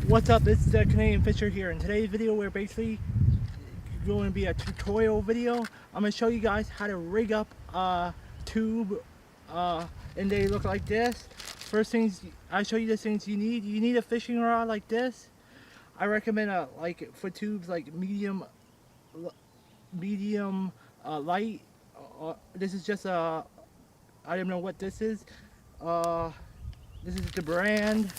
What's up, it's the Canadian Fisher here. In today's video we're basically going to be a tutorial video. I'm going to show you guys how to rig up a tube and they look like this. First things, I show you the things you need. You need a fishing rod like this. I recommend like for tubes like medium light. This is just I don't know what this is. This is the brand.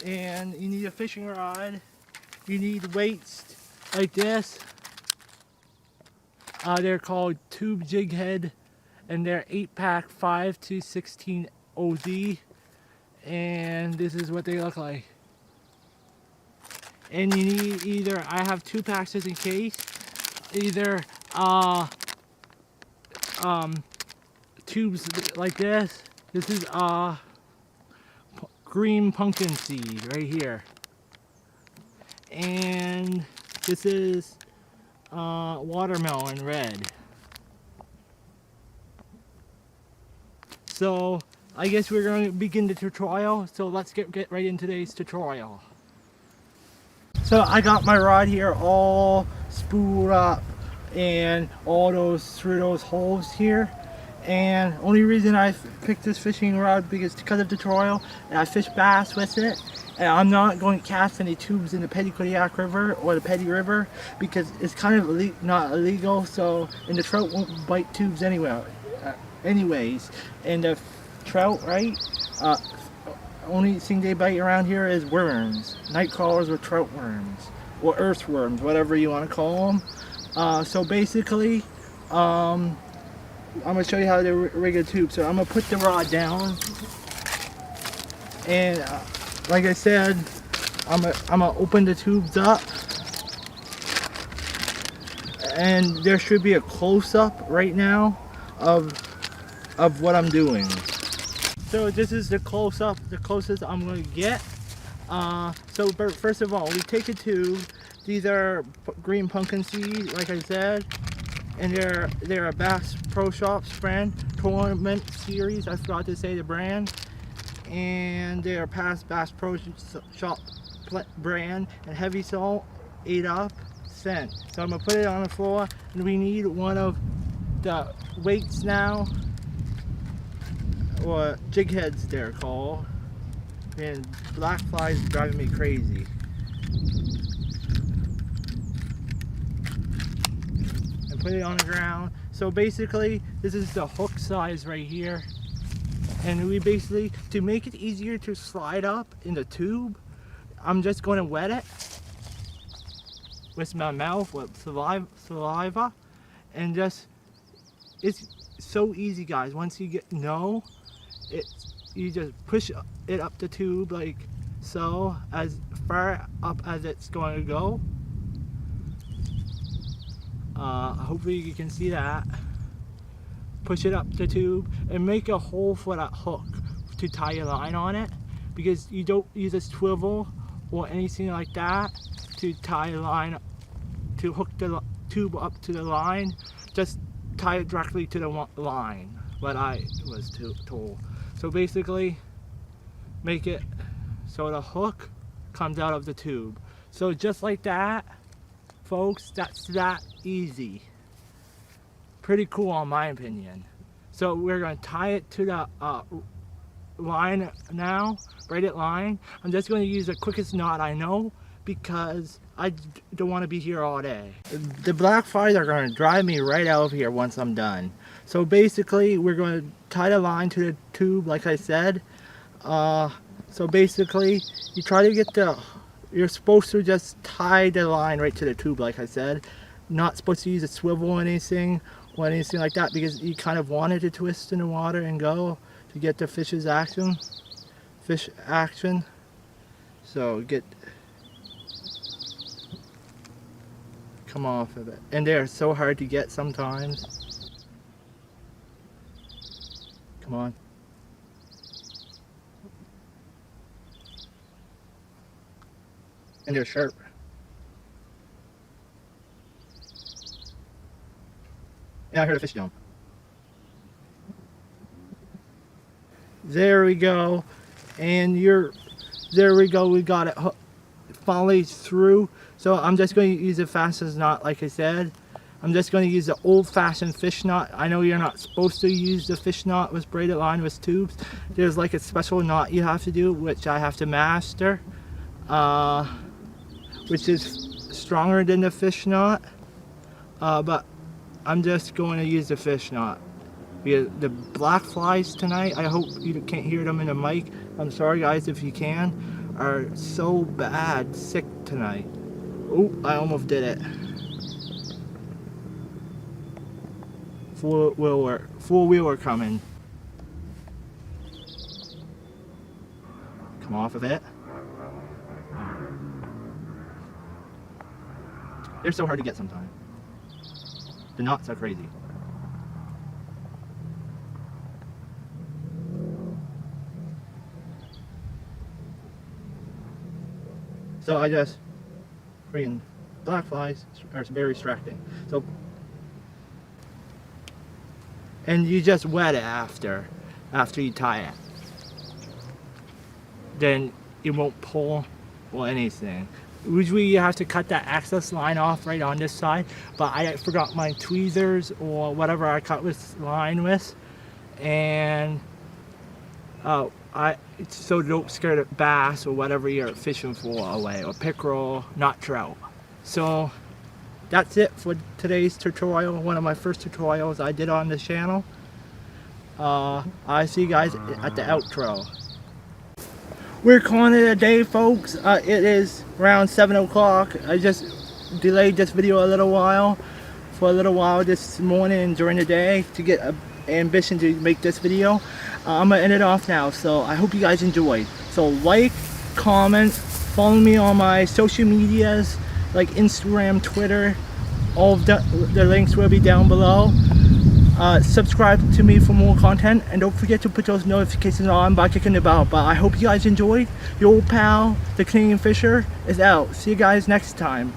And you need a fishing rod. You need weights like this. They're called tube jig head, and they're 8-pack 5 to 16 OD, and this is what they look like. And you need either, I have 2 packs just in case, either tubes like this. This is green pumpkin seed right here, and this is watermelon red. So I guess we're going to begin the tutorial, so let's get right into today's tutorial. So I got my rod here all spooled up and all through those holes here. And only reason I picked this fishing rod because of the tutorial, and I fish bass with it, and I'm not going to cast any tubes in the Petitcodiac River or the Petty River because it's kind of not illegal. So, and the trout won't bite tubes anywhere, anyways. And the trout, right? Only thing they bite around here is worms, night crawlers or trout worms, or earthworms, whatever you want to call them. So basically, I'm going to show you how to rig a tube. So I'm going to put the rod down, and like I said, I'm going to open the tubes up, and there should be a close-up right now of what I'm doing. So this is the close-up, the closest I'm going to get. So first of all, we take a tube. These are green pumpkin seed, like I said. And they're a Bass Pro Shops brand, tournament series. I forgot to say the brand. And they are past Bass Pro Shop brand, and heavy salt, 8 cent. So I'm gonna put it on the floor, and we need one of the weights now, or jig heads they're called. And black flies driving me crazy. Put it on the ground. So basically this is the hook size right here, and we basically, to make it easier to slide up in the tube, I'm just going to wet it with my mouth with saliva, and just, it's so easy, guys. Once you you just push it up the tube like so, as far up as it's going to go. Hopefully you can see that. Push it up the tube and make a hole for that hook to tie your line on it, because you don't use a swivel or anything like that to tie a line, to hook the tube up to the line. Just tie it directly to the line, what I was told. So basically make it so the hook comes out of the tube. So just like that, folks, that's that easy. Pretty cool in my opinion. So we're going to tie it to the line now, braided line. I'm just going to use the quickest knot I know because I don't want to be here all day. The black flies are going to drive me right out of here once I'm done. So basically we're going to tie the line to the tube like I said. So basically you try to get you're supposed to just tie the line right to the tube like I said. Not supposed to use a swivel or anything like that, because you kind of want it to twist in the water and go to get the fish action. So come off of it. And they're so hard to get sometimes. Come on. And they're sharp. And I heard a fish jump. There we go. And There we go, we got it finally through. So I'm just going to use the fastest knot, like I said. I'm just going to use the old-fashioned fish knot. I know you're not supposed to use the fish knot with braided line with tubes. There's like a special knot you have to do, which I have to master, which is stronger than the fish knot. But I'm just going to use the fish knot. Because the black flies tonight, I hope you can't hear them in the mic. I'm sorry guys if you can, are so bad sick tonight. Oh, I almost did it. Four-wheeler coming. Come off of it. They're so hard to get sometimes. The knots are crazy. So I just freaking black flies are very distracting. So, and you just wet it after you tie it. Then it won't pull or anything. Usually you have to cut that access line off right on this side, but I forgot my tweezers or whatever I cut this line with, and so don't scare the bass or whatever you're fishing for away, or pickerel, not trout. So that's it for today's tutorial, one of my first tutorials I did on this channel. I see you guys at the outro. We're calling it a day, folks. It is around 7 o'clock. I just delayed this video a little while, this morning and during the day to get an ambition to make this video. I'm gonna end it off now, so I hope you guys enjoyed. So like, comment, follow me on my social medias like Instagram, Twitter. All of the links will be down below. Subscribe to me for more content, and don't forget to put those notifications on by clicking the bell. But I hope you guys enjoyed. Your old pal, the Canadian Fisher, is out. See you guys next time.